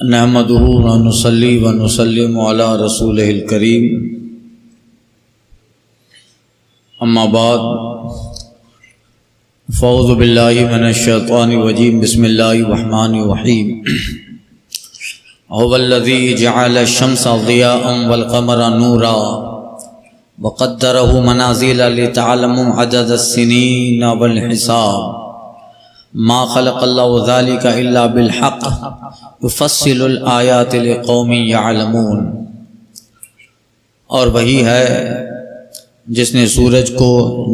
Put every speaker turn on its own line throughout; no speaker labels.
نحمده ونصلي ونسلم على رسوله الكريم اما بعد فاعوذ بالله من الشیطان الرجیم بسم اللہ الرحمن الرحیم هو الذي جعل الشمس ضياء والقمر نورا وقدره منازل لتعلموا عدد السنين والحساب ما خلق الله ذلك الا بالحق يفصل الآیات لقوم يعلمون۔ اور وہی ہے جس نے سورج کو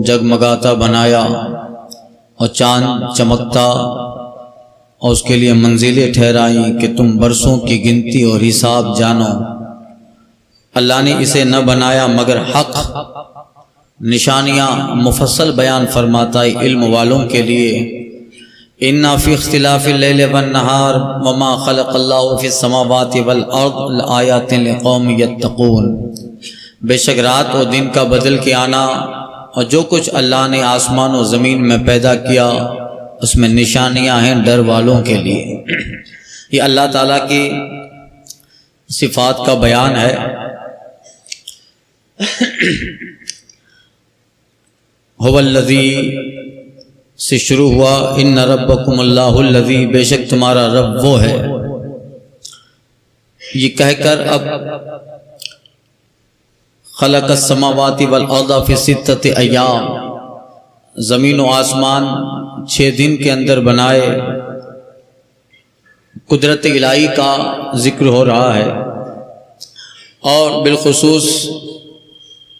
جگمگاتا بنایا اور چاند چمکتا اور اس کے لیے منزلیں ٹھہرائیں کہ تم برسوں کی گنتی اور حساب جانو۔ اللہ نے اسے نہ بنایا مگر حق، نشانیاں مفصل بیان فرماتا ہے علم والوں کے لیے۔ ان فی اختلاف اللیل والنہار وما خلق اللہ فی السماوات والارض لآیات لقوم یتقون۔ بے شک رات اور دن کا بدل کے آنا اور جو کچھ اللہ نے آسمان و زمین میں پیدا کیا اس میں نشانیاں ہیں ڈر والوں کے لیے۔ یہ اللہ تعالیٰ کی صفات کا بیان ہے۔ هو الذی سے شروع ہوا، ان ربکم اللہ الذی، بے شک تمہارا رب وہ ہے۔ یہ کہہ کر اب خلق السماوات والارض فی ستۃ ایام، زمین و آسمان 6 دن کے اندر بنائے، قدرت الہی کا ذکر ہو رہا ہے۔ اور بالخصوص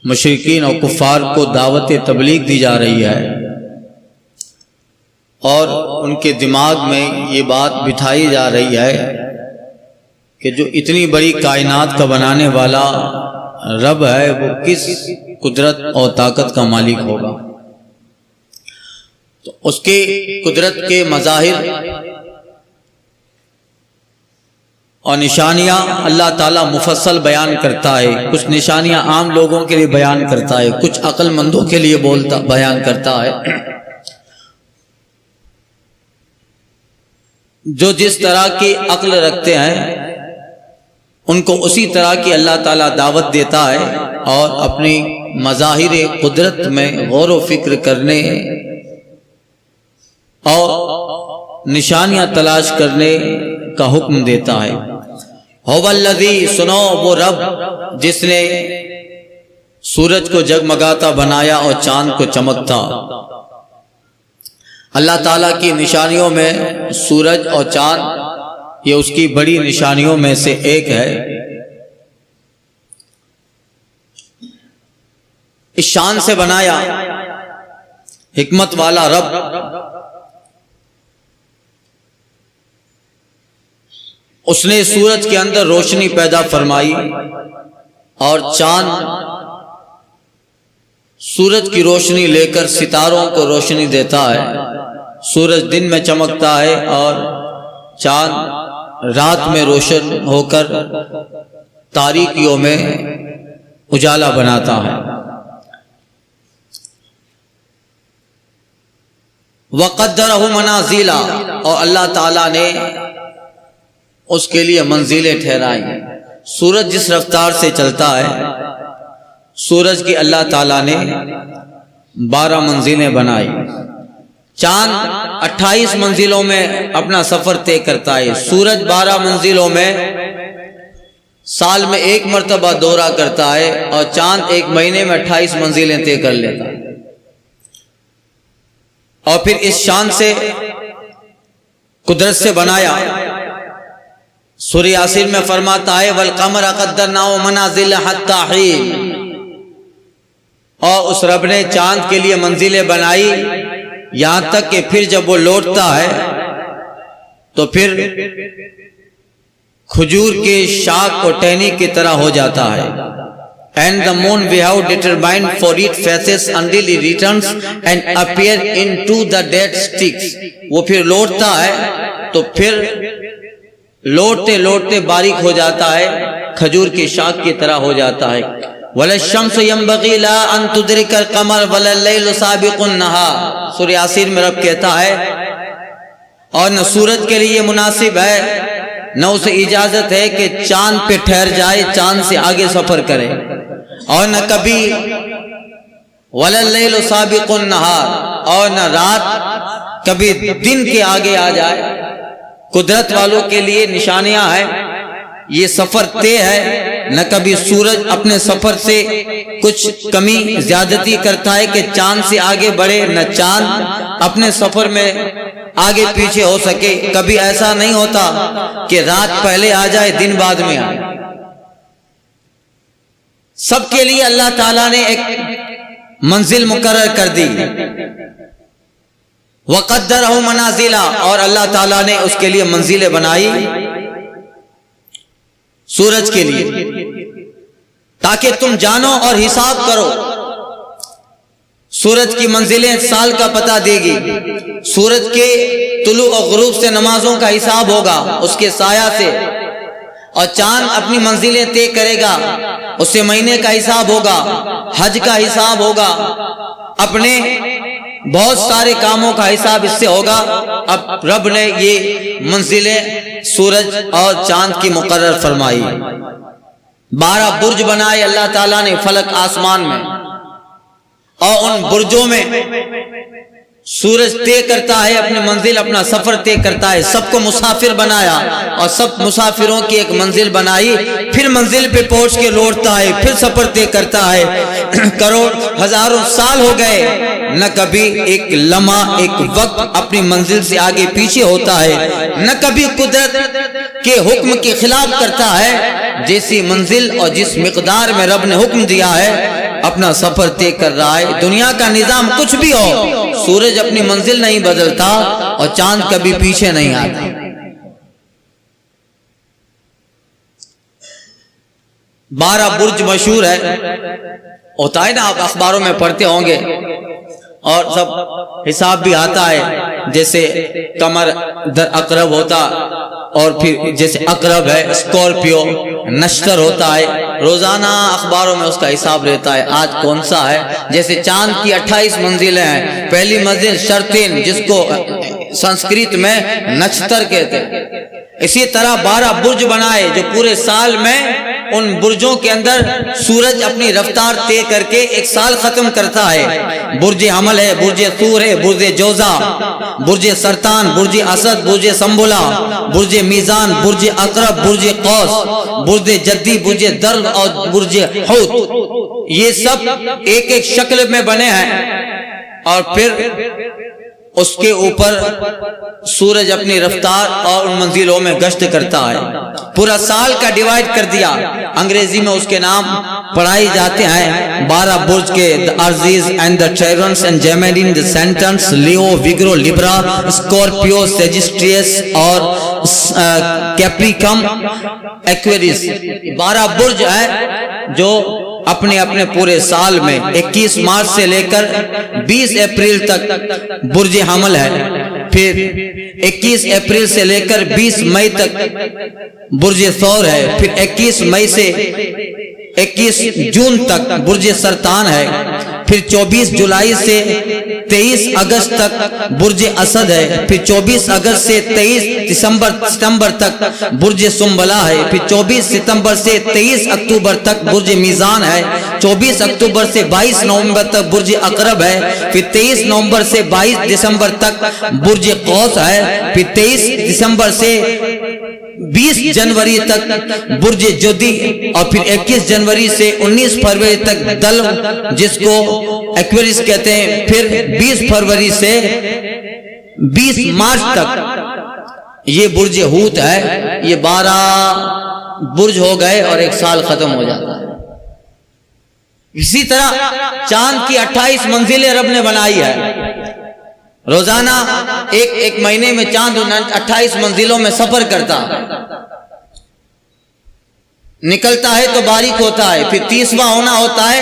مشرکین اور کفار کو دعوت تبلیغ دی جا رہی ہے، اور ان کے دماغ میں یہ بات بٹھائی جا رہی ہے کہ جو اتنی بڑی کائنات کا بنانے والا رب ہے وہ کس قدرت اور طاقت کا مالک ہوگا۔ تو اس کے قدرت کے مظاہر اور نشانیاں اللہ تعالیٰ مفصل بیان کرتا ہے۔ کچھ نشانیاں عام لوگوں کے لیے بیان کرتا ہے، کچھ عقل مندوں کے لیے بیان کرتا ہے۔ جو جس طرح کی عقل رکھتے ہیں ان کو اسی طرح کی اللہ تعالیٰ دعوت دیتا ہے، اور اپنی مظاہر قدرت میں غور و فکر کرنے اور نشانیاں تلاش کرنے کا حکم دیتا ہے۔ هو الذی، سنو وہ رب جس نے سورج کو جگمگاتا بنایا اور چاند کو چمکتا۔ اللہ تعالیٰ کی نشانیوں میں سورج اور چاند یہ اس کی بڑی نشانیوں میں سے ایک ہے۔ اس شان سے بنایا حکمت والا رب، اس نے سورج کے اندر روشنی پیدا فرمائی، اور چاند سورج کی روشنی لے کر ستاروں کو روشنی دیتا ہے۔ سورج دن میں چمکتا ہے اور چاند رات میں روشن ہو کر تاریکیوں میں اجالا بناتا ہے۔ وَقَدَّرَهُ مَنَازِلَ، اور اللہ تعالیٰ نے اس کے لیے منزلیں ٹھہرائی۔ سورج جس رفتار سے چلتا ہے، سورج کی اللہ تعالیٰ نے 12 منزلیں بنائی۔ چاند 28 منزلوں میں اپنا سفر طے کرتا ہے۔ سورج 12 منزلوں میں سال میں 1 مرتبہ دورہ کرتا ہے، اور چاند 1 مہینے میں 28 منزلیں طے کر لیتا ہے۔ اور پھر اس شان سے قدرت سے بنایا۔ سورہ یاسین میں فرماتا ہے وَالْقَمَرَ قَدَّرْنَاهُ مَنَازِلَ حَتَّىٰ حِینٍ، اور اس رب نے چاند کے لیے منزلیں بنائی یہاں تک کہ پھر جب وہ لوٹتا ہے تو پھر کھجور کے شاخ اور ٹہنی کی طرح ہو جاتا ہے۔ And the moon we have determined for it phases until it returns and appear into the dead sticks۔ وہ پھر لوٹتا ہے تو پھر لوٹتے لوٹتے باریک ہو جاتا ہے، کھجور کی شاخ کی طرح ہو جاتا ہے۔ وَلَا الشَّمْسُ يَنبَغِي لَهَا أَن تُدْرِكَ الْقَمَرَ وَلَا اللَّيْلُ سَابِقُ النَّهَارِ۔ سورہ یاسین میں رب کہتا ہے اور نہ سورج کے لیے مناسب ہے نہ اسے اجازت ہے کہ چاند پہ ٹھہر جائے، چاند سے آگے سفر کرے، اور نہ کبھی وَلَا اللَّيْلُ سَابِقُ النَّهَارِ، اور نہ رات کبھی دن کے آگے آ جائے۔ قدرت والوں کے لیے نشانیاں ہیں، یہ سفر طے ہے، نہ کبھی سورج اپنے سفر سے کچھ کمی زیادتی کرتا ہے کہ چاند سے آگے بڑھے، نہ چاند اپنے سفر میں آگے پیچھے ہو سکے۔ کبھی ایسا نہیں ہوتا کہ رات پہلے آ جائے دن بعد میں آئے۔ سب کے لیے اللہ تعالیٰ نے ایک منزل مقرر کر دی، وَقَدَّرَهُ مَنَازِلَ، اور اللہ تعالیٰ نے اس کے لیے منزلیں بنائی سورج کے لیے، تاکہ تم جانو اور حساب کرو۔ سورج کی منزلیں سال کا پتہ دے گی، سورج کے طلوع و غروب سے نمازوں کا حساب ہوگا، اس کے سایہ سے، اور چاند اپنی منزلیں طے کرے گا، اس سے مہینے کا حساب ہوگا، حج کا حساب ہوگا، اپنے بہت سارے کاموں کا حساب اس سے ہوگا۔ اب رب نے یہ منزلیں سورج اور چاند کی مقرر فرمائی۔ 12 برج بنائے اللہ تعالیٰ نے فلک آسمان میں، اور ان برجوں میں سورج طے کرتا ہے اپنی منزل، اپنا سفر طے کرتا ہے۔ سب کو مسافر بنایا اور سب مسافروں کی ایک منزل بنائی، پھر منزل پہ پہنچ کے لوٹتا ہے، پھر سفر طے کرتا ہے۔ کروڑ ہزاروں سال ہو گئے، نہ کبھی ایک لمحہ ایک وقت اپنی منزل سے آگے پیچھے ہوتا ہے، نہ کبھی قدرت کے حکم کے خلاف کرتا ہے۔ جیسی منزل اور جس مقدار میں رب نے حکم دیا ہے اپنا سفر طے کر رہا ہے۔ دنیا کا نظام کچھ بھی ہو، سورج اپنی منزل نہیں بدلتا اور چاند کبھی پیچھے نہیں آتا۔ 12 برج مشہور ہے، ہوتا ہے نا، آپ اخباروں میں پڑھتے ہوں گے، اور سب حساب بھی آتا ہے، جیسے قمر در عقرب ہوتا، اور پھر جیسے عقرب ہے، اسکارپیو، نشتر ہوتا ہے، روزانہ اخباروں میں اس کا حساب رہتا ہے آج کون سا ہے۔ جیسے چاند کی 28 منزلیں ہیں، پہلی منزل شرطین، جس کو سنسکرت میں نچتر کہتے ہیں۔ اسی طرح 12 برج بنائے جو پورے سال میں ان برجوں کے اندر سورج اپنی رفتار طے کر کے ایک سال ختم کرتا ہے۔ برج حمل ہے، برج طور ہے، برج جوزا، برج سرطان، برج اسد، برج سنبلا، برج میزان، برج عقرب، برج قوس، برج جدی، برج درب اور برج حوت، یہ سب ایک ایک شکل میں بنے ہیں، اور پھر اس کے اوپر سورج اپنی رفتار اور ان منزلوں میں گشت کرتا ہے۔ پورا سال کا ڈیوائیڈ کر دیا، انگریزی میں اس کے نام پڑھائی جاتے ہیں 12 برج کے، the Aries and the Taurus and Gemini, the Saturns, Leo, Virgo, Libra, Scorpio, Sagittarius اور Capricorn, Aquarius۔ 12 برج ہے جو اپنے اپنے پورے سال میں 21 مارچ سے لے کر 20 اپریل تک برج حمل ہے، پھر 21 اپریل سے لے کر 20 مئی تک برج ثور ہے، پھر 21 مئی سے 21 جون تک برج سرطان ہے، پھر 24 جولائی سے 23 اگست تک برج اسد ہے، پھر 24 اگست سے 23 ستمبر تک برج سنبلا ہے، پھر 24 ستمبر سے 23 اکتوبر تک برج میزان ہے، 24 اکتوبر سے 22 نومبر تک برج عقرب ہے، پھر 23 نومبر سے 22 دسمبر تک برج قوس ہے، پھر 23 دسمبر سے 20 جنوری تک برج جدی، اور پھر 21 جنوری سے 19 فروری تک دلو جس کو ایکویریس کہتے ہیں، پھر 20 فروری سے 20 مارچ تک یہ برج حوت ہے۔ یہ 12 برج ہو گئے اور ایک سال ختم ہو جاتا ہے۔ اسی طرح چاند کی 28 منزلیں رب نے بنائی ہے، روزانہ ایک مہینے میں چاند 28 منزلوں میں سفر کرتا، نکلتا ہے تو باریک ہوتا ہے، پھر 30واں ہونا ہوتا ہے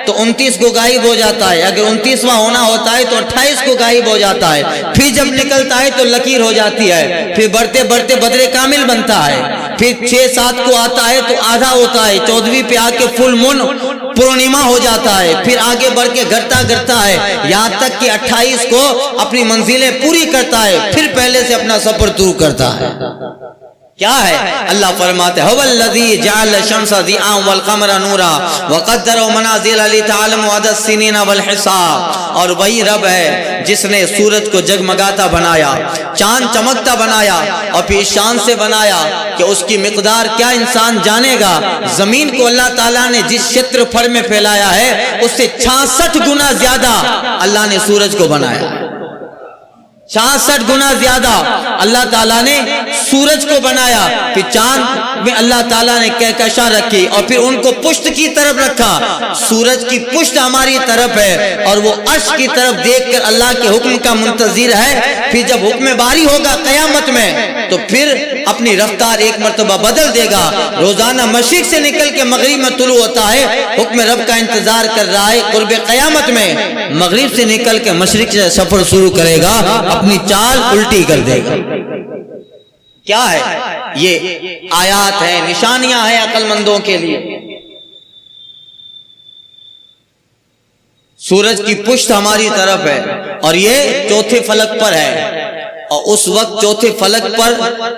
تو 29 کو غائب ہو جاتا ہے، اگر 29واں ہونا ہوتا ہے تو 28 کو غائب ہو جاتا ہے، پھر جب نکلتا ہے تو لکیر ہو جاتی ہے، پھر بڑھتے بڑھتے بدر کامل بنتا ہے، پھر 6-7 کو آتا ہے تو آدھا ہوتا ہے، 14ویں پہ آ کے فل مون پورنیما ہو جاتا ہے، پھر آگے بڑھ کے گھٹتا ہے، یہاں تک کہ 28 کو اپنی منزلیں پوری کرتا ہے، پھر پہلے سے اپنا سفر طے کرتا ہے۔ کیا ہے؟ اللہ فرماتے ہیں هو الذی جعل الشمس ضیاء والقمر نورا وقدره منازل لتعلموا عدد السنین والحساب، اور وہی رب ہے جس نے سورج کو جگمگاتا بنایا، چاند چمکتا بنایا، اور پھر شان سے بنایا کہ اس کی مقدار کیا انسان جانے گا۔ زمین کو اللہ تعالیٰ نے جس شیتر پھر میں پھیلایا ہے اس سے 66 گنا زیادہ اللہ نے سورج کو بنایا، 66 گنا زیادہ اللہ تعالیٰ نے سورج کو بنایا۔ پھر چاند میں اللہ تعالیٰ نے کہکشاں رکھی اور پھر ان کو پشت کی طرف رکھا۔ سورج کی پشت ہماری طرف ہے اور وہ عرش کی طرف دیکھ کر اللہ کے حکم کا منتظر ہے۔ پھر جب حکم باری ہوگا قیامت میں تو پھر اپنی رفتار ایک مرتبہ بدل دے گا۔ روزانہ مشرق سے نکل کے مغرب میں طلوع ہوتا ہے، حکم رب کا انتظار کر رہا ہے۔ قرب قیامت میں مغرب سے نکل کے مشرق سے سفر شروع کرے گا، اپنی چال الٹی کر دے گا۔ کیا ہے یہ؟ آیات ہیں، نشانیاں ہیں عقل مندوں کے لیے۔ سورج کی پشت ہماری طرف ہے اور یہ چوتھے فلک پر ہے، اور اس وقت چوتھے فلک پر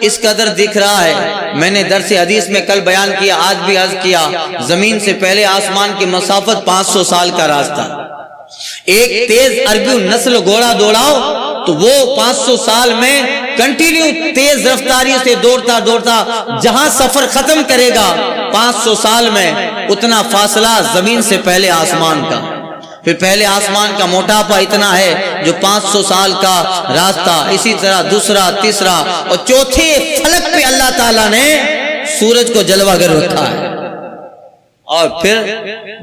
اس قدر دکھ رہا ہے۔ میں نے درس حدیث میں کل بیان کیا، آج بھی عرض کیا، زمین سے پہلے آسمان کی مسافت 500 سال کا راستہ۔ ایک تیز عربی نسل گھوڑا دوڑاؤ تو وہ 500 سال میں کنٹینیو تیز رفتاری سے دوڑتا دوڑتا جہاں سفر ختم کرے گا 500 سال میں، اتنا فاصلہ زمین سے پہلے آسمان کا۔ پھر پہلے آسمان کا موٹاپا اتنا ہے جو 500 سال کا راستہ، اسی طرح دوسرا، تیسرا اور چوتھے فلک پہ اللہ تعالیٰ نے سورج کو جلوہ گر رکھا ہے، اور پھر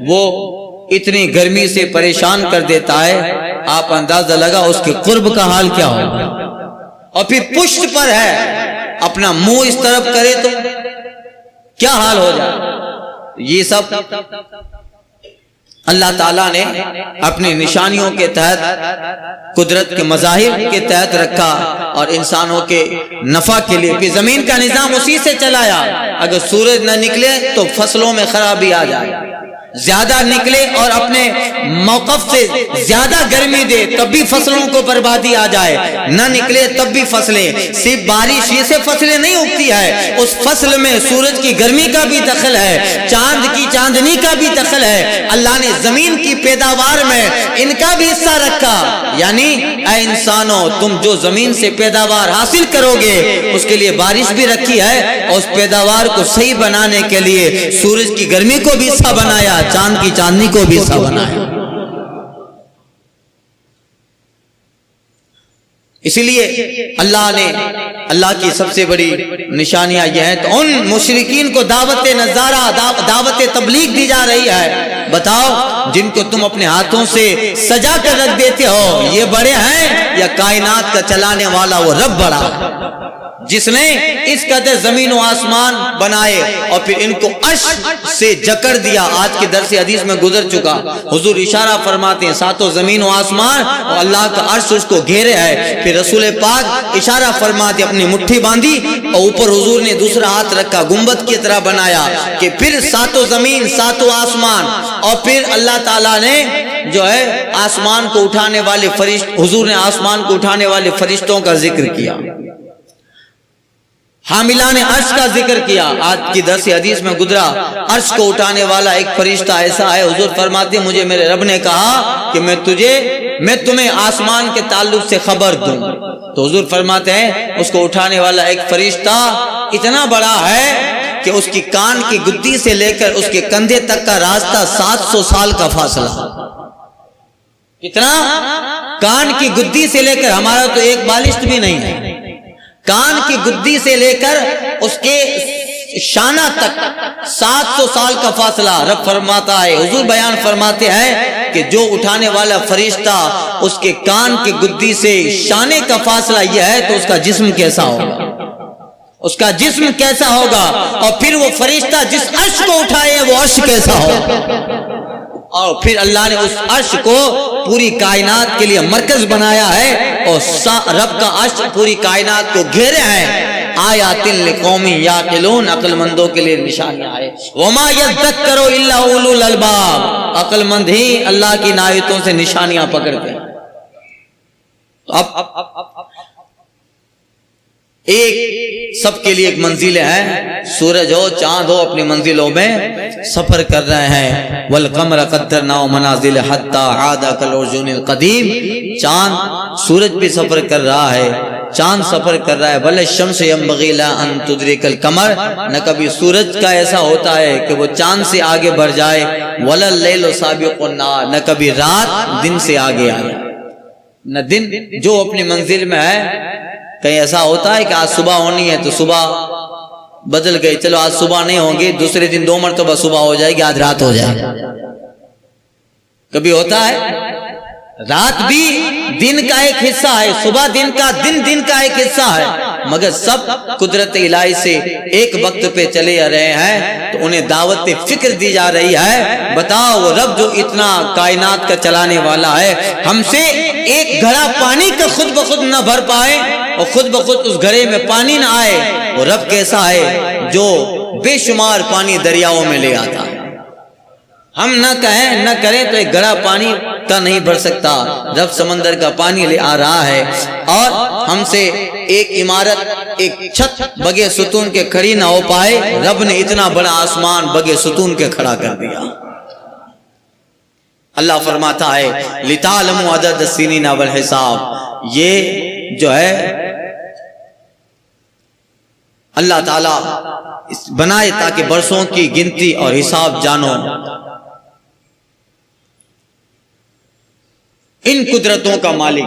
وہ اتنی گرمی سے پریشان کر دیتا ہے، آپ اندازہ لگا اس کے قرب کا حال کیا ہوگا۔ اور پھر پشت پر ہے، اپنا منہ اس طرف کرے تو کیا حال ہو جائے۔ یہ سب اللہ تعالیٰ نے اپنی نشانیوں کے تحت، قدرت کے مظاہر کے تحت رکھا اور انسانوں کے نفع کے لیے۔ پھر زمین کا نظام اسی سے چلایا، اگر سورج نہ نکلے تو فصلوں میں خرابی آ جائے، زیادہ نکلے اور اپنے موقف سے زیادہ گرمی دے تب بھی فصلوں کو بربادی آ جائے، نہ نکلے تب بھی فصلیں۔ صرف بارش یہ سے فصلیں نہیں اگتی ہے، اس فصل میں سورج کی گرمی کا بھی دخل ہے، چاند کی چاندنی کا بھی دخل ہے۔ اللہ نے زمین کی پیداوار میں ان کا بھی حصہ رکھا، یعنی اے انسانوں، تم جو زمین سے پیداوار حاصل کرو گے اس کے لیے بارش بھی رکھی ہے، اور اس پیداوار کو صحیح بنانے کے لیے سورج کی گرمی کو بھی حصہ بنایا، چاند کی چاندنی کو بھی حصہ بنایا۔ اسی لیے اللہ کی سب سے بڑی نشانیاں یہ ہیں۔ تو ان مشرکین کو دعوت نظارہ، دعوت تبلیغ دی جا رہی ہے، بتاؤ جن کو تم اپنے ہاتھوں سے سجا کر رکھ دیتے ہو، یہ بڑے ہیں یا کائنات کا چلانے والا وہ رب بڑا ہے جس نے اس قدر زمین و آسمان بنائے اور پھر ان کو عرش سے جکڑ دیا۔ آج کے درس حدیث میں گزر چکا، حضور اشارہ فرماتے ہیں ساتوں زمین و آسمان اور اللہ کا عرش اس کو گھیرے ہے۔ پھر رسول پاک اشارہ فرماتے اپنی مٹھی باندھی اور اوپر حضور نے دوسرا ہاتھ رکھا، گنبد کی طرح بنایا کہ پھر ساتوں زمین، ساتوں آسمان، اور پھر اللہ تعالیٰ نے جو ہے آسمان کو اٹھانے والے حضور نے آسمان کو اٹھانے والے فرشتوں کا ذکر کیا، حاملان عرش کا ذکر کیا۔ آج کی درس حدیث میں گزرا، عرش کو اٹھانے والا ایک فرشتہ ایسا ہے، حضور فرماتے ہیں مجھے میرے رب نے کہا کہ میں تمہیں آسمان کے تعلق سے خبر دوں، تو حضور فرماتے ہیں اس کو اٹھانے والا ایک فرشتہ اتنا بڑا ہے کہ اس کی کان کی گدی سے لے کر اس کے کندھے تک کا راستہ 700 سال کا فاصلہ۔ کتنا؟ کان کی گدی سے لے کر، ہمارا تو ایک بالشت بھی نہیں ہے، کان کی گدی سے لے کر اس کے شانہ تک 700 سال کا فاصلہ رب فرماتا ہے۔ حضور بیان فرماتے ہیں کہ جو اٹھانے والا فرشتہ اس کے کان کی گدی سے شانے کا فاصلہ یہ ہے تو اس کا جسم کیسا ہوگا، اس کا جسم کیسا ہوگا، اور پھر وہ فرشتہ جس عرش کو اٹھائے وہ عرش کیسا ہوگا۔ اور پھر اللہ نے اس عرش کو پوری کائنات کے لیے مرکز بنایا ہے، اور رب کا عرش پوری کائنات کو گھیرے ہیں۔ آیات لقوم یعقلون، عقل مندوں کے لیے نشانیاں ہے۔ وما یذکر الا اولو الالباب، عقل مند ہی اللہ کی آیتوں سے نشانیاں پکڑتے ہیں۔ اب ایک سب کے لیے ایک منزلیں ہیں، سورج ہو چاند ہو اپنی منزلوں میں سفر کر رہے ہیں۔ والقمر قدرناه منازل حتى عاد كالعرجون القديم، چاند سورج بھی سفر کر رہا ہے، چاند سفر کر رہا ہے۔ ولا الشمس ينبغي لها ان تدرك القمر، نہ کبھی سورج کا ایسا ہوتا ہے کہ وہ چاند سے آگے بڑھ جائے۔ ولا الليل سابق النهار، نہ کبھی رات دن سے آگے آئے، نہ دن جو اپنی منزل میں ہے۔ کہیں ایسا ہوتا ہے کہ آج صبح ہونی ہے تو صبح بدل گئی، چلو آج صبح نہیں ہوگی، دوسرے دن 2 مرتبہ صبح ہو جائے گی، آج رات ہو جائے گی۔ کبھی ہوتا ہے؟ رات بھی دن کا ایک حصہ ہے، صبح دن کا ایک حصہ ہے، مگر سب قدرت الہی سے ایک وقت پہ چلے آ رہے ہیں، تو انہیں دعوت فکر دی جا رہی ہے۔ بتاؤ وہ رب جو اتنا کائنات کا چلانے والا ہے، ہم سے ایک گھڑا پانی کا خود بخود نہ بھر پائے اور خود بخود اس گھڑے میں پانی نہ آئے، وہ رب کیسا ہے جو بے شمار پانی دریاؤں میں لے آتا ہے۔ ہم نہ کہیں نہ کریں تو ایک گھڑا پانی کا نہیں بھر سکتا، رب سمندر کا پانی لے آ رہا ہے، اور ہم سے ایک عمارت ایک چھت بغیر ستون کے کھڑی نہ ہو پائے، رب نے اتنا بڑا آسمان بغیر ستون کے کھڑا کر دیا۔ اللہ فرماتا ہے لِتَعْلَمُوا عَدَدَ السِّنِينَ وَالْحِسَابَ، یہ جو ہے اللہ تعالیٰ بنائے تاکہ برسوں کی گنتی اور حساب جانو۔ ان قدرتوں کا مالک،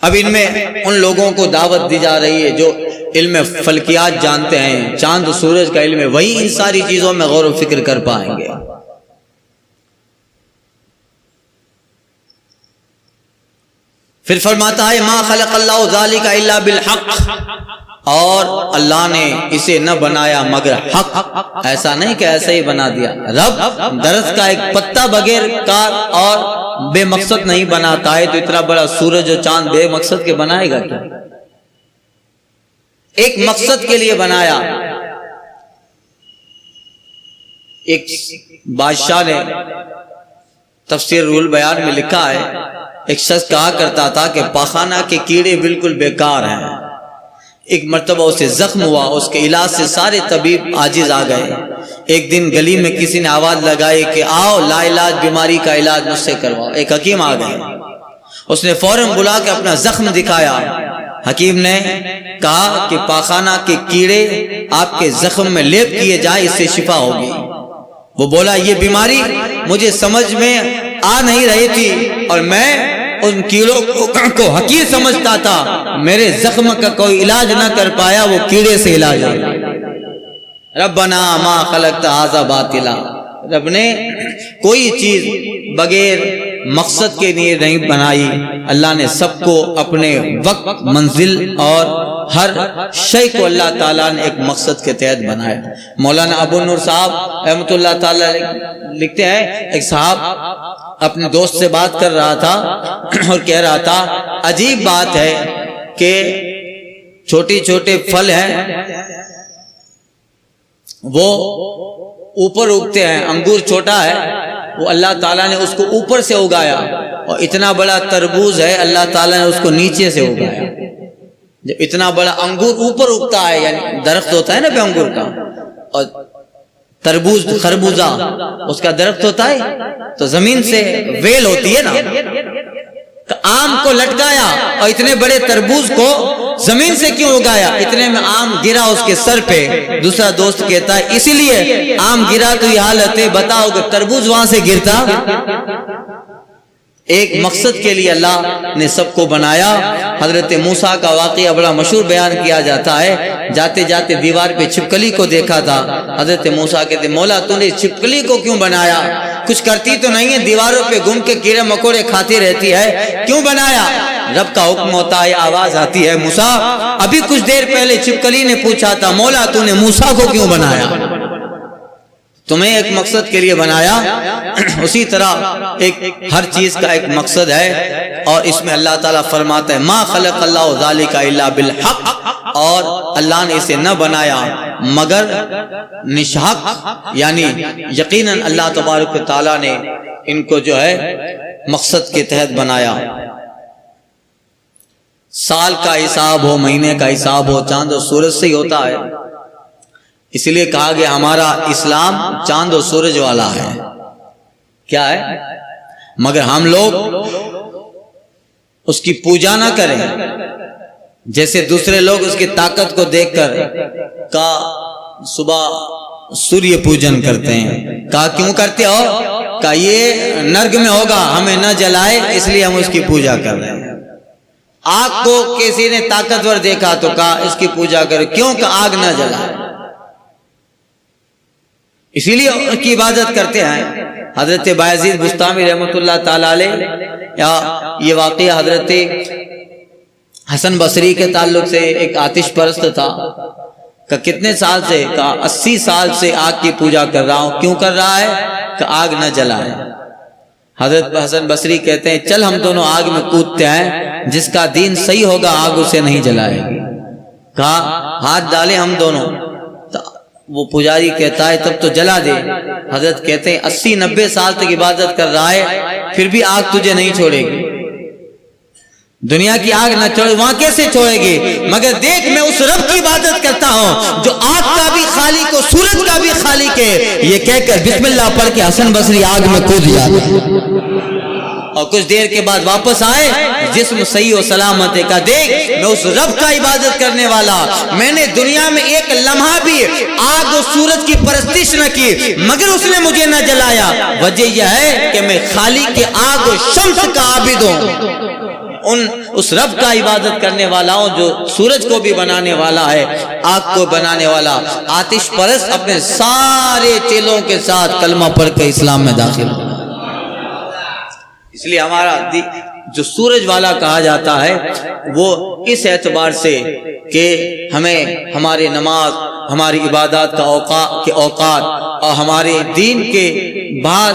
اب ان میں ان لوگوں کو دعوت دی جا رہی ہے جو علم فلکیات جانتے ہیں، چاند سورج کا علم ہے، وہی ان ساری چیزوں میں غور و فکر کر پائیں گے۔ پھر فرماتا ہے ما خلق اللہ ذالک الا بالحق، اور اللہ نے اسے نہ بنایا مگر حق، ایسا نہیں کہ ایسا ہی بنا دیا۔ رب درخت کا ایک پتا بغیر کار اور بے مقصد نہیں بناتا ہے، تو اتنا بڑا سورج اور چاند بے مقصد کے بنائے گا کیا؟ ایک مقصد کے لیے بنایا۔ ایک بادشاہ نے تفسیر روح البیان میں لکھا ہے، ایک شخص کہا کرتا تھا کہ پاخانہ کے کیڑے بالکل بیکار ہیں۔ ایک مرتبہ اسے زخم ہوا، اس کے علاج سے سارے طبیب عاجز آ گئے۔ ایک دن گلی میں کسی نے آواز لگائی کہ آؤ لا علاج بیماری کا علاج مجھ سے کرواؤ۔ ایک حکیم آ گئے، اس نے فوراً بلا کے اپنا زخم دکھایا۔ حکیم نے کہا کہ پاخانہ کے کیڑے آپ کے زخم میں لیپ کیے جائے، اس سے شفا ہوگی۔ وہ بولا یہ بیماری مجھے سمجھ میں آ نہیں رہی تھی، اور میں ان کیڑوں کو حقیر سمجھتا تھا، میرے زخم کا کوئی علاج نہ کر پایا، وہ کیڑے سے علاج ہے۔ ربنا ما خلقت ھذا باطلا، رب نے کوئی چیز بغیر مقصد کے لیے نہیں بنائی، اللہ نے سب کو اپنے وقت منزل اور ہر شے کو اللہ تعالیٰ نے ایک مقصد کے تحت بنایا۔ مولانا ابو نور صاحب رحمۃ اللہ تعالیٰ لکھتے ہیں، ایک صاحب اپنے دوست سے بات کر رہا تھا اور کہہ رہا تھا عجیب بات ہے کہ چھوٹے چھوٹے پھل ہیں وہ اوپر اگتے ہیں، انگور چھوٹا ہے وہ اللہ تعالیٰ نے اس کو اوپر سے اگایا، اور اتنا بڑا تربوز ہے اللہ تعالیٰ نے اس کو نیچے سے اگایا۔ جب اتنا بڑا انگور اوپر اگتا ہے، یعنی درخت ہوتا ہے نا بے انگور کا، اور تربوز خربوزہ اس کا درخت ہوتا ہے، تو زمین سے ویل ہوتی ہے نا، تو آم کو لٹکایا اور اتنے بڑے تربوز کو زمین سے کیوں اگایا؟ اتنے میں آم گرا اس کے سر پہ۔ دوسرا دوست کہتا ہے اسی لیے آم گرا تو یہ حالت ہے، بتاؤ کہ تربوز وہاں سے گرتا۔ ایک مقصد کے لیے اللہ نے سب کو بنایا۔ حضرت موسیٰ کا واقعہ بڑا مشہور بیان کیا جاتا ہے، جاتے جاتے دیوار پہ چھپکلی کو دیکھا تھا، حضرت موسیٰ کہتے مولا تو نے چھپکلی کو کیوں بنایا؟ کچھ کرتی تو نہیں ہے، دیواروں پہ گھوم کے کیڑے مکوڑے کھاتی رہتی ہے، کیوں بنایا؟ رب کا حکم ہوتا ہے، آواز آتی ہے موسیٰ، ابھی کچھ دیر پہلے چھپکلی نے پوچھا تھا مولا تو نے موسیٰ کو کیوں بنایا؟ تمہیں ایک مقصد کے لیے بنایا۔ اسی طرح ایک ہر چیز کا ایک مقصد ہے، اور اس میں اللہ تعالیٰ فرماتا ہے ما خلق اللہ ذالک الا بالحق، اور اللہ نے اسے نہ بنایا مگر نشحق، یعنی یقیناً اللہ تبارک و تعالیٰ نے ان کو جو ہے مقصد کے تحت بنایا۔ سال کا حساب ہو، مہینے کا حساب ہو، چاند و سورج سے ہی ہوتا ہے۔ اس لیے کہا گیا ہمارا اسلام چاند و سورج والا ہے۔ کیا ہے؟ مگر ہم لوگ اس کی پوجا نہ کریں، جیسے دوسرے لوگ اس کی طاقت کو دیکھ کر کا صبح سوریہ پوجن کرتے ہیں۔ کہا کیوں کرتے ہو؟ کہا یہ نرک میں ہوگا، ہمیں نہ جلائے اس لیے ہم اس کی پوجا کر رہے ہیں۔ آگ کو کسی نے طاقتور دیکھا تو کہا اس کی پوجا کرے، کیوں کہ آگ نہ جلائے، اسی لیے اس کی عبادت کرتے ہیں۔ حضرت بایزید بستامی رحمۃ اللہ تعالی علیہ، یا یہ واقعہ حضرت حسن بصری کے تعلق سے، ایک آتش پرست تھا، کہ کتنے سال سے؟ کہا 80 سال سے آگ کی پوجا کر رہا ہوں۔ کیوں کر رہا ہے؟ کہ آگ نہ جلائے۔ حضرت حسن بصری کہتے ہیں چل ہم دونوں آگ میں کودتے ہیں، جس کا دین صحیح ہوگا آگ اسے نہیں جلائے گی۔ کہا ہاتھ ڈالے ہم دونوں، وہ پجاری کہتا ہے تب تو جلا دے۔ حضرت کہتے ہیں 80-90 سال تک عبادت کر رہا ہے، پھر بھی آگ تجھے نہیں چھوڑے گی، دنیا کی آگ نہ چھوڑے، وہاں کیسے چھوڑے گی؟ مگر دیکھ میں اس رب کی عبادت کرتا ہوں جو آگ کا بھی خالق، سورج کا بھی خالق ہے، یہ کہہ کر بسم اللہ پڑھ کے حسن بصری آگ میں کود جاتا، اور کچھ دیر کے بعد واپس آئے، جسم صحیح و سلامت ہے۔ کا دیکھ میں اس رب کا عبادت کرنے والا، میں نے دنیا میں ایک لمحہ بھی آگ و سورج کی پرستش نہ کی، مگر اس نے مجھے نہ جلایا۔ وجہ یہ ہے کہ میں خالق کے آگ و شمس کا عابد ہوں، اس رب کا عبادت کرنے والا ہوں جو سورج کو بھی بنانے والا ہے، آگ کو بنانے والا۔ آتش پرست اپنے سارے چیلوں کے ساتھ کلمہ پڑھ کے اسلام میں داخل ہو۔ اس لیے ہمارا جو سورج والا کہا جاتا ہے وہ اس اعتبار سے کہ ہمیں ہمارے نماز، ہماری عبادات کا اوقات اور ہمارے دین کے بعض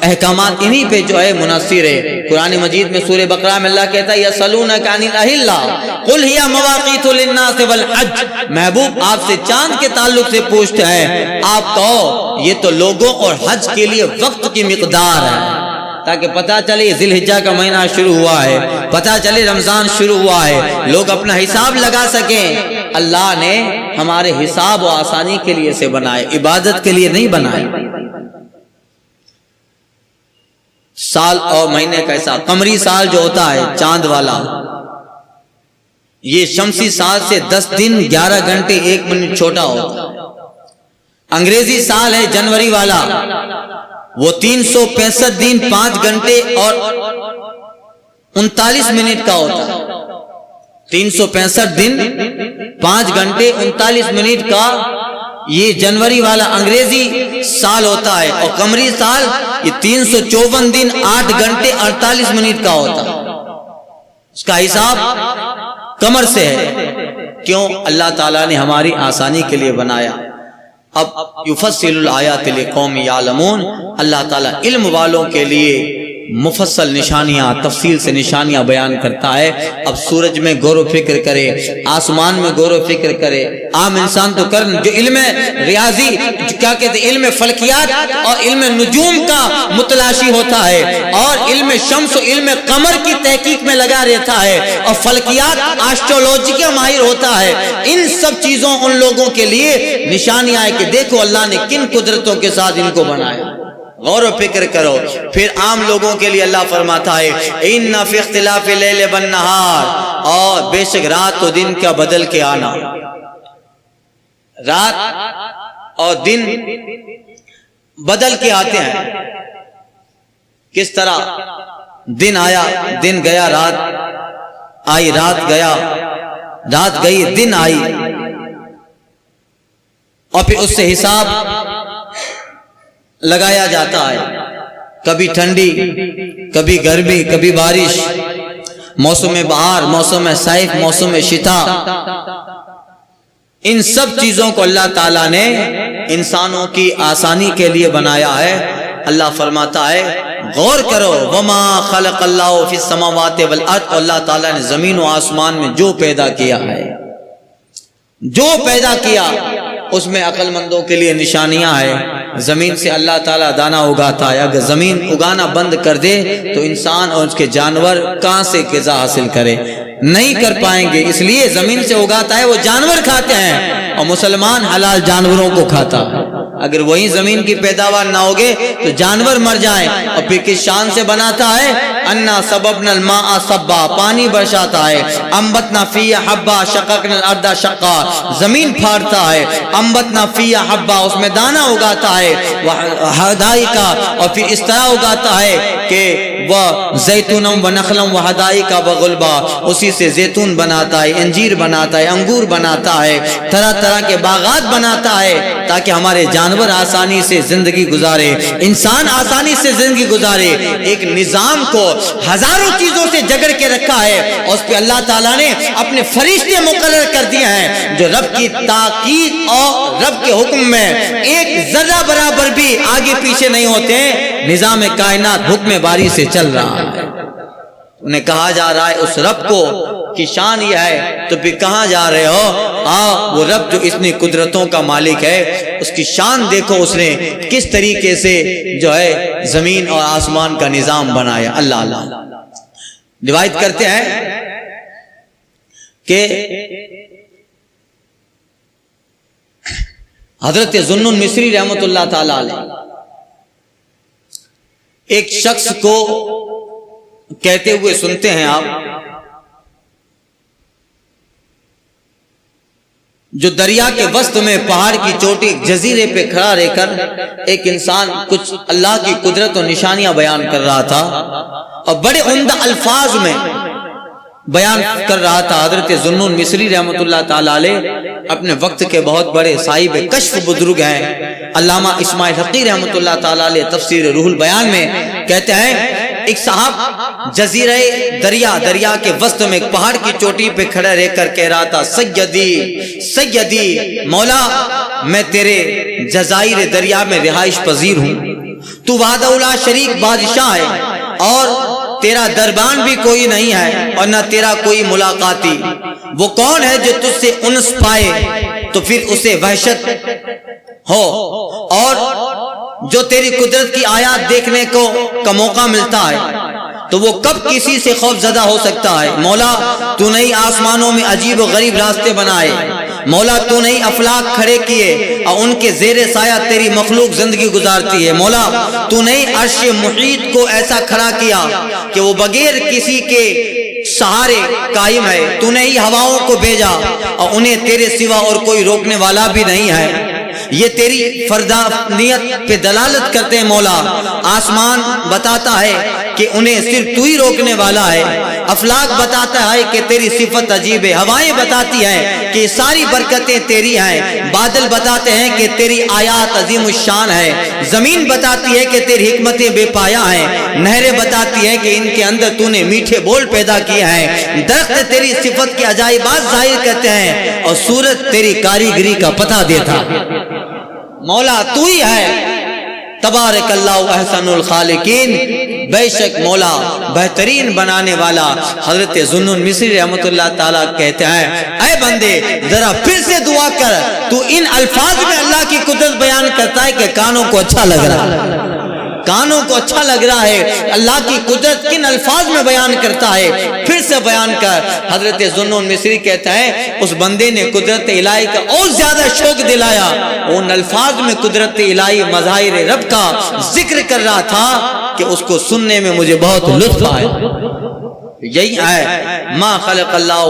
احکامات انہی پہ جو ہے منحصر ہے۔ قرآن مجید میں سورہ بقرہ میں اللہ کہتا ہے یسألونک عن الأہلہ قل ہی مواقیت للناس والحج، محبوب آپ سے چاند کے تعلق سے پوچھتے ہیں، آپ کہو یہ تو لوگوں اور حج کے لیے وقت کی مقدار ہے، تاکہ پتہ چلے ذی الحجہ کا مہینہ شروع ہوا ہے، پتہ چلے رمضان شروع ہوا ہے، لوگ اپنا حساب لگا سکیں۔ اللہ نے ہمارے حساب و آسانی کے لیے سے بنائے، عبادت کے لیے نہیں بنائے۔ سال اور مہینے کا حساب، قمری سال جو ہوتا ہے چاند والا، یہ شمسی سال سے 10 دن 11 گھنٹے 1 منٹ چھوٹا ہوتا ہے۔ انگریزی سال ہے جنوری والا، وہ 365 دن 5 گھنٹے اور 39 منٹ کا ہوتا ہے۔ 365 دن 5 گھنٹے 39 منٹ کا یہ جنوری والا انگریزی سال ہوتا ہے، اور قمری سال یہ 354 دن 8 گھنٹے 48 منٹ کا ہوتا ہے۔ اس کا حساب قمر سے ہے۔ کیوں؟ اللہ تعالیٰ نے ہماری آسانی کے لیے بنایا۔ اب یفصل الآیات لقوم یعلمون، اللہ تعالیٰ علم والوں کے لیے مفصل نشانیاں، تفصیل سے نشانیاں بیان کرتا ہے۔ اب سورج میں غور و فکر کرے، آسمان میں غور و فکر کرے، عام انسان تو کر، جو علم ریاضی کیا کہتے ہیں، علم فلکیات اور علم نجوم کا متلاشی ہوتا ہے، اور علم شمس و علم قمر کی تحقیق میں لگا رہتا ہے، اور فلکیات آسٹرولوجی کا ماہر ہوتا ہے، ان سب چیزوں ان لوگوں کے لیے نشانیاں ہے کہ دیکھو اللہ نے کن قدرتوں کے ساتھ ان کو بنایا۔ غور و فکر کرو۔ پھر عام لوگوں کے لیے اللہ فرماتا ہے ان فی اختلاف اللیل والنہار، اور بے شک رات و دن کا بدل کے آنا، رات اور دن بدل کے آتے ہیں۔ کس طرح؟ دن آیا دن گیا، رات آئی رات گیا، رات گئی دن آئی، اور پھر اس سے حساب لگایا جاتا ہے، کبھی ٹھنڈی، کبھی گرمی، کبھی بارش، موسم بہار، موسم سیف، موسم شتاء، ان سب چیزوں کو اللہ تعالیٰ نے انسانوں کی آسانی کے لیے بنایا ہے۔ اللہ فرماتا ہے غور کرو، وما خلق اللہ فی السماوات والارض، اللہ تعالیٰ نے زمین و آسمان میں جو پیدا کیا ہے، جو پیدا کیا اس میں عقل مندوں کے لیے نشانیاں ہیں۔ زمین سے اللہ تعالیٰ دانا اگاتا ہے، اگر زمین اگانا بند کر دے تو انسان اور اس کے جانور کہاں سے غذا حاصل کرے؟ نہیں کر پائیں گے، اس لیے زمین سے اگاتا ہے، وہ جانور کھاتے ہیں اور مسلمان حلال جانوروں کو کھاتا ہے۔ اگر وہی زمین کی پیداوار نہ ہوگے تو جانور مر جائیں، اور پھر کس شان سے بناتا ہے؟ انا سببنا الماء صبا، پانی برساتا ہے، انبتنا فیہا حبا شققنا الارض شقا، زمین پھاڑتا ہے، انبتنا فیہا حبا، اس میں دانہ اگاتا ہے، وحدائقا، اور پھر اس طرح اگاتا ہے کہ وہ زیتونم و نخلم و حدائقا و غلبا، اسی سے زیتون بناتا ہے، انجیر بناتا ہے، انگور بناتا ہے، طرح طرح کے باغات بناتا ہے تاکہ ہمارے جانور آسانی سے زندگی گزارے، انسان آسانی سے زندگی گزارے۔ ایک نظام کو ہزاروں چیزوں سے جگڑ کے رکھا ہے اور اس پہ اللہ تعالیٰ نے اپنے فرشتے مقرر کر دیے ہیں جو رب کی تاکید اور رب کے حکم میں ایک ذرہ برابر بھی آگے پیچھے نہیں ہوتے ہیں۔ نظام کائنات حکم باری سے چل رہا ہے۔ انہیں کہا جا رہا ہے اس رب کو کی شان یہ ہے، تو پھر کہاں جا رہے ہو؟ وہ رب جو اتنی قدرتوں کا مالک ہے، اس کی شان دیکھو، اس نے کس طریقے سے جو ہے زمین اور آسمان کا نظام بنایا۔ اللہ اللہ روایت کرتے ہیں کہ حضرت ذوالنون مصری رحمۃ اللہ تعالی علیہ ایک شخص کو کہتے ہوئے سنتے ہیں آپ، جو دریا کے وسط میں پہاڑ کی چوٹی جزیرے پہ کھڑا رہ کر ایک انسان کچھ اللہ کی قدرت اور نشانیاں بیان کر رہا تھا اور بڑے عمدہ الفاظ میں بیان کر رہا تھا۔ حضرت ذوالنون مصری رحمۃ اللہ تعالی علیہ اپنے وقت کے بہت بڑے صاحب کشف بزرگ ہیں۔ علامہ اسماعیل حقی رحمۃ اللہ تعالی علیہ تفسیر روح البیان میں کہتے ہیں ایک صاحب جزیرہ دریا کے وسط میں ایک پہاڑ کی چوٹی پہ کھڑا رہ کر کہہ رہا تھا، سیدی مولا، میں تیرے جزائر دریا میں رہائش پذیر ہوں، تو وحدہ لا شریک بادشاہ ہے اور تیرا دربان بھی کوئی نہیں ہے اور نہ تیرا کوئی ملاقاتی۔ وہ کون ہے جو تجھ سے انس پائے تو پھر اسے وحشت ہو، اور جو تیری قدرت کی آیات دیکھنے کا موقع ملتا ہے تو وہ کب کسی سے خوف زدہ ہو سکتا ہے؟ مولا تو نہیں آسمانوں میں عجیب و غریب راستے بنائے، مولا تو نہیں افلاک کھڑے کیے اور ان کے زیر سایہ تیری مخلوق زندگی گزارتی ہے، مولا تو نہیں عرش محیط کو ایسا کھڑا کیا کہ وہ بغیر کسی کے سہارے قائم ہے، تو نے ہی ہواؤں کو بھیجا اور انہیں تیرے سوا اور کوئی روکنے والا بھی نہیں ہے۔ یہ تیری فردانیت پہ دلالت کرتے ہیں مولا۔ آسمان بتاتا ہے کہ انہیں صرف تو ہی روکنے والا ہے، افلاک بتاتا ہے کہ تیری صفت عجیب ہے، ہوائیں بتاتی ہیں کہ ساری برکتیں تیری ہیں، بادل بتاتے ہیں کہ تیری آیات عظیم الشان ہے، زمین بتاتی ہے کہ تیری حکمتیں بے پایا ہیں، نہریں بتاتی ہیں کہ ان کے اندر تو نے میٹھے بول پیدا کیے ہیں، درخت تیری صفت کے عجائبات ظاہر کرتے ہیں اور سورج تیری کاریگری کا پتہ دیتا۔ مولا تو ہی ہے، تبارک اللہ احسن الخالقین، بے شک مولا بہترین بنانے والا۔ حضرت ذوالنون مصری رحمۃ اللہ تعالیٰ کہتے ہیں اے بندے ذرا پھر سے دعا کر، تو ان الفاظ میں اللہ کی قدرت بیان کرتا ہے کہ کانوں کو اچھا لگ رہا ہے، کانوں کو اچھا لگ رہا ہے، اللہ کی قدرت کن الفاظ میں بیان کرتا ہے، پھر سے بیان کر۔ حضرت ذوالنون مصری کہتا ہے اس بندے نے قدرت الہی کا اور زیادہ شوق دلایا، ان الفاظ میں قدرت الہی مظاہر رب کا ذکر کر رہا تھا کہ اس کو سننے میں مجھے بہت لطف آیا۔ یہی ہے ما خلق اللہ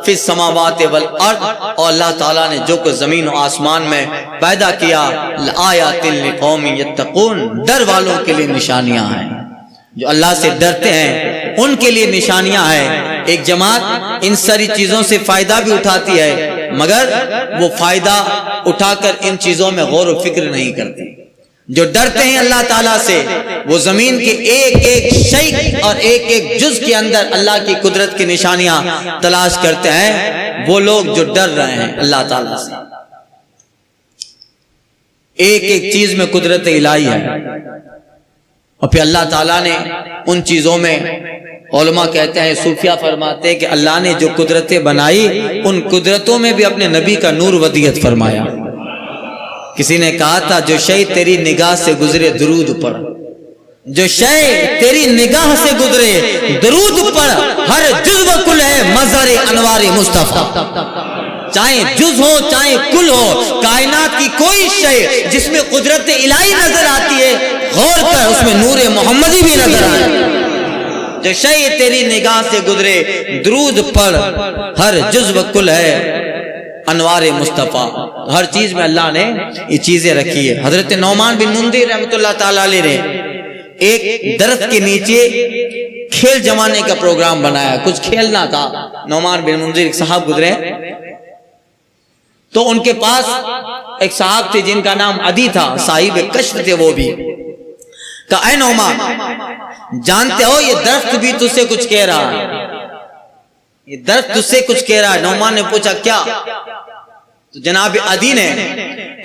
فی السماوات والارض، اور اللہ تعالیٰ نے جو کچھ زمین و آسمان میں پیدا کیا، لآیات لقوم یتقون، ڈر والوں کے لیے نشانیاں ہیں، جو اللہ سے ڈرتے ہیں ان کے لیے نشانیاں ہیں۔ ایک جماعت ان ساری چیزوں سے فائدہ بھی اٹھاتی ہے مگر وہ فائدہ اٹھا کر ان چیزوں میں غور و فکر نہیں کرتی۔ جو ڈرتے ہیں اللہ تعالیٰ سے، وہ زمین کے ایک ایک شے اور ایک ایک جز کے اندر اللہ کی قدرت کی نشانیاں تلاش کرتے ہیں۔ وہ لوگ جو ڈر رہے ہیں اللہ تعالیٰ سے، ایک ایک چیز میں قدرت الہی ہے، اور پھر اللہ تعالیٰ نے ان چیزوں میں، علماء کہتے ہیں، صوفیہ فرماتے ہیں کہ اللہ نے جو قدرتیں بنائی ان قدرتوں میں بھی اپنے نبی کا نور ودیت فرمایا۔ کسی نے کہا تھا جو شے تیری نگاہ سے گزرے درود پڑھ، جو شے تیری نگاہ سے گزرے درود پر ہر جزو کل ہے مظہر انوار مصطفیٰ. چاہے جز ہو چاہے کل ہو، کائنات کی کوئی شے جس میں قدرت الہی نظر آتی ہے غور کر، اس میں نور محمدی بھی نظر آئے. جو شے تیری نگاہ سے گزرے درود پر ہر جزو کل ہے انوار مصطفیٰ. ہر چیز میں اللہ نے یہ چیزیں رکھی ہے. حضرت نعمان بن منذر رحمۃ اللہ تعالی علیہ نے ایک درخت کے نیچے کھیل جمانے کا پروگرام بنایا، کچھ کھیلنا تھا. نعمان بن منذر ایک صاحب گزرے تو ان کے پاس ایک صاحب تھے جن کا نام عدی تھا، صاحب کشف تھے. وہ بھی کہا اے نعمان، جانتے ہو یہ درخت بھی تجھ سے کچھ کہہ رہا ہے، یہ درخت تجھ سے کچھ کہہ رہا ہے. نعمان نے پوچھا کیا؟ تو جناب عدی نے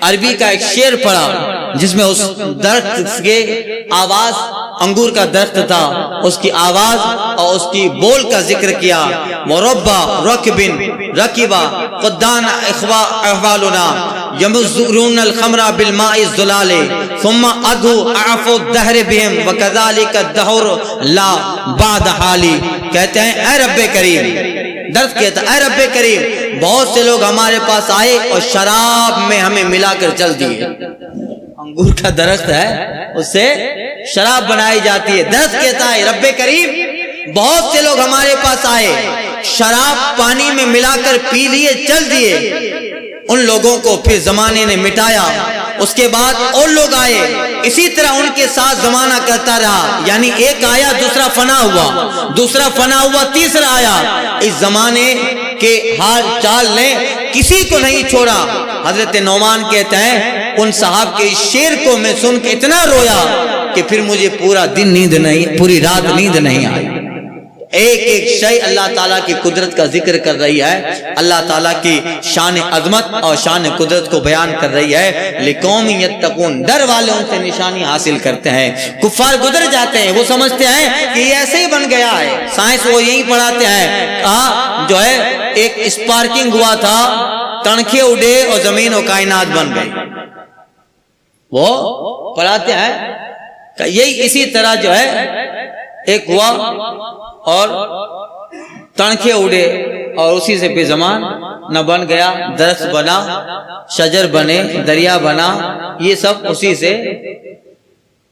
عربی کا ایک شعر پڑھا جس میں اس درخت کے آواز، انگور کا درخت تھا، اس کی آواز اور اس کی بول کا ذکر کیا. وربا رکبن رکبا قدان احوالنا یمزرون الخمر بالماء الزلال ثم ادھو اعفو الدہر بہم وکذالک الدہر لا بعد حالی. کہتے ہیں اے رب کریم، درخت کہتا اے رب کریم، بہت سے لوگ ہمارے پاس آئے اور شراب میں ہمیں ملا کر چل دیے. انگور کا درخت ہے، اس سے شراب بنائی جاتی ہے. درخت کہتا ہے رب کریم، بہت سے لوگ ہمارے پاس آئے، شراب پانی میں ملا کر پی لیے چل دیے. ان لوگوں کو پھر زمانے نے مٹایا، اس کے بعد اور لوگ آئے، اسی طرح ان کے ساتھ زمانہ کرتا رہا. یعنی ایک آیا دوسرا فنا ہوا، دوسرا فنا ہوا تیسرا آیا. اس زمانے کے حال چال نے کسی کو نہیں چھوڑا. حضرت نعمان کہتے ہیں ان صاحب کے شعر کو میں سن کے اتنا رویا کہ پھر مجھے پورا دن نیند نہیں، پوری رات نیند نہیں آئی. ایک ایک شے اللہ تعالیٰ کی قدرت کا ذکر کر رہی ہے، اللہ تعالیٰ کی شان عظمت اور شان قدرت کو بیان کر رہی ہے. لقوم یتقون، ڈر والے ان سے نشانی حاصل کرتے ہیں. کفار گزر جاتے ہیں، وہ سمجھتے ہیں کہ یہ ایسے ہی بن گیا ہے. سائنس وہ یہی پڑھاتے ہیں، جو ہے ایک اسپارکنگ ہوا تھا، تنکھے اڑے اور زمین و کائنات بن گئی. وہ پڑھاتے ہیں کہ یہی اسی طرح جو ہے ایک ہوا اور تنکھے اڑے اور اسی سے پھر زمان نہ بن گیا، درخت بنا، شجر بنے، دریا بنا، یہ سب اسی سے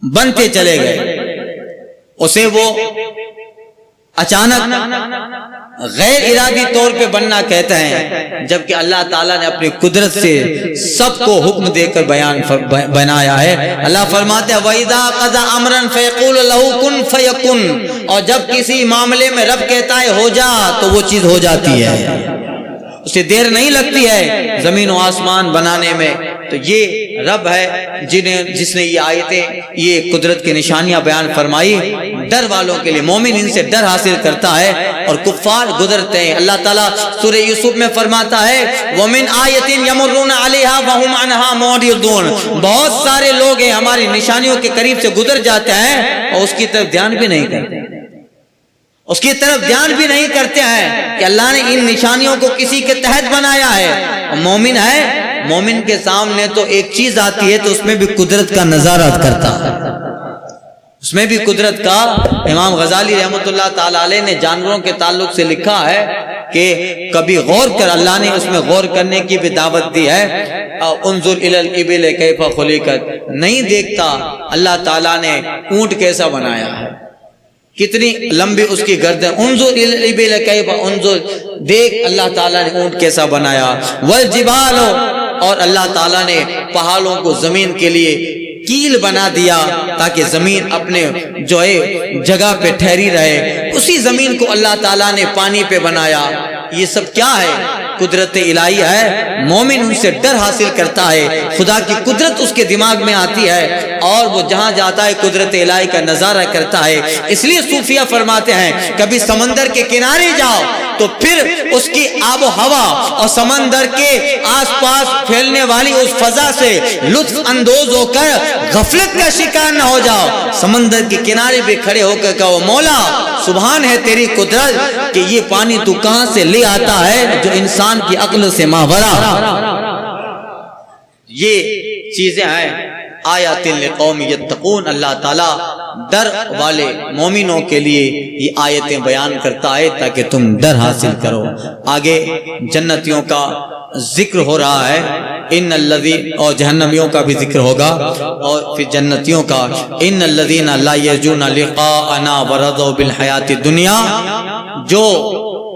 بنتے چلے گئے. اسے وہ اچانک غیر ارادی طور پہ بننا کہتے ہیں، جبکہ اللہ تعالیٰ نے اپنی قدرت سے سب کو حکم دے کر بنایا ہے. اللہ فرماتے ہیں وَإِذَا قَضَى أَمْرًا فَيَقُولُ لَهُ كُن فَيَكُن، اور جب کسی معاملے میں رب کہتا ہے ہو جا تو وہ چیز ہو جاتی ہے، اسے دیر نہیں لگتی ہے زمین و آسمان بنانے میں. تو یہ رب ہے جس نے یہ آیتیں، یہ قدرت کی نشانیاں بیان فرمائی. ڈر والوں کے لیے، مومن ان سے ڈر حاصل کرتا ہے اور کفار گزرتے ہیں. اللہ تعالیٰ سورہ یوسف میں فرماتا ہے وَمِنْ آیَةٍ يَمُرُّونَ عَلَيْهَا وَهُمْ عَنْهَا مُعْرِضُونَ، بہت سارے لوگ ہیں ہماری نشانیوں کے قریب سے گزر جاتے ہیں اور اس کی طرف دھیان بھی نہیں کرتے، اس کی طرف دھیان بھی نہیں کرتے ہیں کہ اللہ نے ان نشانیوں کو کسی کے تحت بنایا ہے. اور مومن ہے، مومن کے سامنے تو ایک چیز آتی ہے تو اس میں بھی قدرت کا نظارہ کرتا ہے، اس میں بھی قدرت کا. امام غزالی رحمۃ اللہ تعالی علیہ نے جانوروں کے تعلق سے لکھا ہے کہ کبھی غور کر، اللہ نے اس میں غور کرنے کی بھی دعوت دی ہے. انظر الی الابل کیف خلقت، نہیں دیکھتا اللہ تعالیٰ نے اونٹ کیسا بنایا ہے، کتنی لمبی اس کی گردن. انظر الی الابل کیف، انظر دیکھ اللہ تعالیٰ نے اونٹ کیسا بنایا. والجبال، اور اللہ تعالیٰ نے پہاڑوں کو زمین کے لیے کیل بنا دیا تاکہ زمین اپنے جو ہے جگہ پہ ٹھہری رہے. اسی زمین کو اللہ تعالیٰ نے پانی پہ بنایا. یہ سب کیا ہے؟ قدرت الہی ہے. مومن ان سے ڈر حاصل کرتا ہے، خدا کی قدرت اس کے دماغ میں آتی ہے اور وہ جہاں جاتا ہے قدرت الہی کا نظارہ کرتا ہے. اس لیے صوفیہ فرماتے ہیں کبھی سمندر کے کنارے جاؤ تو پھر اس کی آب و ہوا اور سمندر کے آس پاس پھیلنے والی اس فضا سے لطف اندوز ہو کر غفلت کا شکار نہ ہو جاؤ. سمندر کے کنارے پہ کھڑے ہو کر کہو مولا سبحان ہے تیری قدرت کہ یہ پانی تو کہاں سے لے آتا ہے جو انسان کی عقل سے ماورا. یہ چیزیں ہیں آیات لقوم یتقون. اللہ تعالیٰ ڈر والے مومنوں کے لیے یہ آیتیں بیان کرتا ہے تاکہ تم ڈر حاصل کرو۔ آگے جنتیوں کا ذکر ہو رہا ہے، ان الذین، اور جہنمیوں کا بھی ذکر ہوگا، اور پھر جنتیوں کا، ان الذین لا یرجون لقاءنا ورضوا بالحیات الدنیا، جو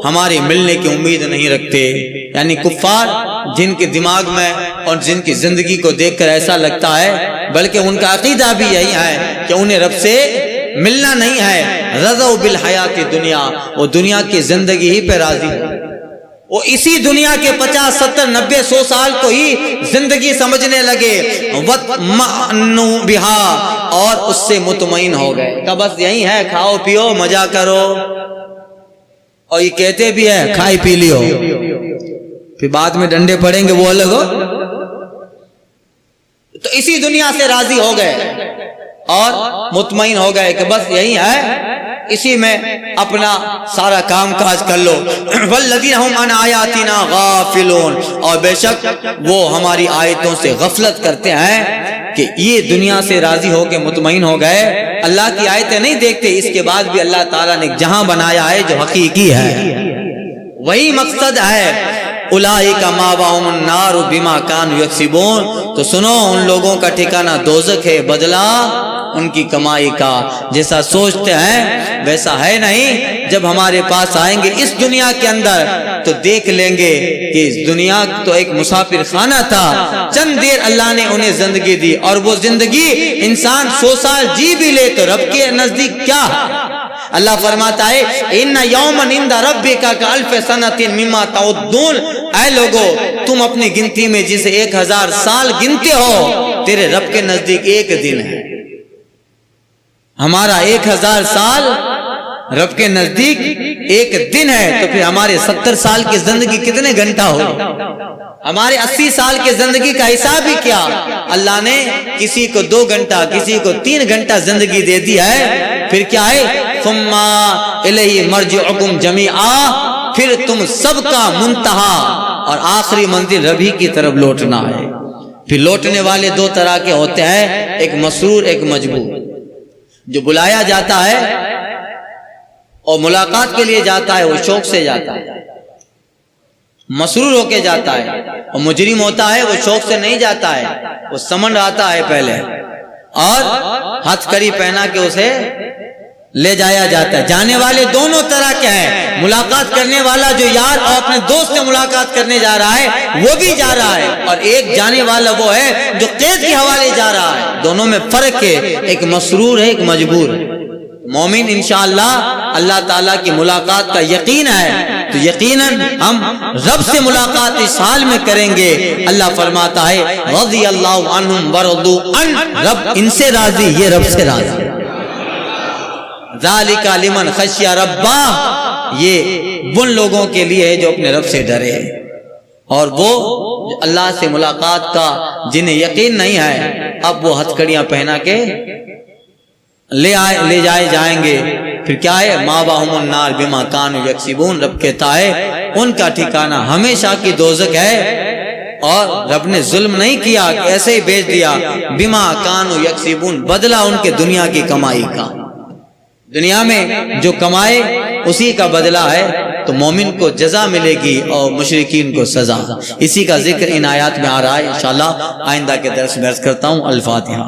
ہمارے ملنے کی امید نہیں رکھتے، یعنی کفار جن کے دماغ میں اور جن کی زندگی کو دیکھ کر ایسا لگتا ہے، بلکہ ان کا عقیدہ بھی یہی ہے کہ انہیں رب سے ملنا نہیں ہے، رضوا بالحیات الدنیا، وہ دنیا کی زندگی ہی پہ راضی ہے، وہ اسی دنیا کے 50 70 90 100 سال کو ہی زندگی سمجھنے لگے، وَاطْمَأْنُوا بِهَا، اور اس سے مطمئن ہو گئے کہ بس یہی ہے، کھاؤ پیو مزہ کرو، اور یہ کہتے بھی ہے کھائی پی لیو، پھر بعد میں ڈنڈے پڑیں گے وہ الگ ہو، تو اسی دنیا سے راضی ہو گئے اور مطمئن ہو گئے کہ بس یہی ہے، اسی میں اپنا سارا کام کاج کر لو۔ والذین هم عن آیاتنا غافلون، اور بے شک وہ ہماری آیتوں سے غفلت کرتے ہیں، کہ یہ دنیا سے راضی ہو کے مطمئن ہو گئے، اللہ کی آیتیں نہیں دیکھتے، اس کے بعد بھی اللہ تعالیٰ نے جہاں بنایا ہے جو حقیقی ہے وہی مقصد ہے۔ اولئک مأواہم النار بما کانوا یکسبون، تو سنو ان لوگوں کا ٹھکانہ دوزخ ہے، بدلہ ان کی کمائی کا، جیسا سوچتے ہیں ویسا ہے نہیں۔ جب ہمارے پاس آئیں گے اس دنیا کے اندر تو دیکھ لیں گے کہ اس دنیا تو ایک مسافر خانہ تھا، چند دیر اللہ نے انہیں زندگی دی، اور وہ زندگی انسان 100 سال جی بھی لے تو رب کے نزدیک کیا ہے؟ اللہ فرماتا ہے ان یوما عند ربک کالف سنۃ مما تعدون، اے لوگو تم اپنی گنتی میں جسے 1000 سال گنتے ہو، تیرے رب کے نزدیک ایک دن ہے۔ ہمارا 1000 سال رب کے نزدیک ایک دن ہے، تو پھر ہمارے 70 سال کی زندگی کتنے گھنٹہ ہو؟ ہمارے 80 سال کی زندگی کا حساب ہی کیا؟ اللہ نے کسی کو 2 گھنٹہ کسی کو 3 گھنٹہ زندگی دے دی ہے، پھر کیا ہے؟ ثم الیہ مرجعکم جمیعا، پھر تم سب کا منتہا اور آخری منزل رب ہی کی طرف لوٹنا ہے۔ پھر لوٹنے والے 2 طرح کے ہوتے ہیں، ایک مسرور ایک مجبور۔ جو بلایا جاتا ہے اور ملاقات کے لیے جاتا ہے وہ شوق سے جاتا ہے، مسرور ہو کے جاتا ہے، اور مجرم ہوتا ہے وہ شوق سے نہیں جاتا ہے، وہ سمن آتا ہے پہلے اور ہتھ کڑی پہنا کے اسے لے جایا جاتا ہے۔ جانے والے دونوں طرح کے ہیں، ملاقات کرنے والا جو یار اور اپنے دوست سے ملاقات کرنے جا رہا ہے وہ بھی جا رہا ہے، اور ایک جانے والا وہ ہے جو قید کے حوالے جا رہا ہے، دونوں میں فرق ہے، ایک مسرور ہے ایک مجبور ہے۔ مومن انشاءاللہ اللہ تعالیٰ کی ملاقات کا یقین ہے، تو یقیناً ہم رب سے ملاقات اس حال میں کریں گے۔ اللہ فرماتا ہے رضی اللہ عنہم ورضوا عنہ، رب ان سے راضی یہ رب سے راضی۔ ذالک لمن خشی ربہ، یہ ان لوگوں کے لیے ہے جو اپنے رب سے ڈرے، اور وہ اللہ سے ملاقات کا جنہیں یقین نہیں ہے اب وہ ہتھ کڑیاں پہنا کے لے جائے جائیں گے۔ پھر کیا ہے؟ مأواہم النار بما کانوا یکسبون، رب کہتا ہے ان کا ٹھکانہ ہمیشہ کی دوزخ ہے، اور رب نے ظلم نہیں کیا کہ ایسے ہی بھیج دیا، بما کانوا یکسبون، بدلہ ان کے دنیا کی کمائی کا، دنیا میں جو کمائے اسی کا بدلہ ہے، تو مومن کو جزا ملے گی اور مشرکین کو سزا۔ اسی کا ذکر ان آیات میں آ رہا ہے، انشاءاللہ آئندہ کے درس میں عرض کرتا ہوں۔ الفاتحہ۔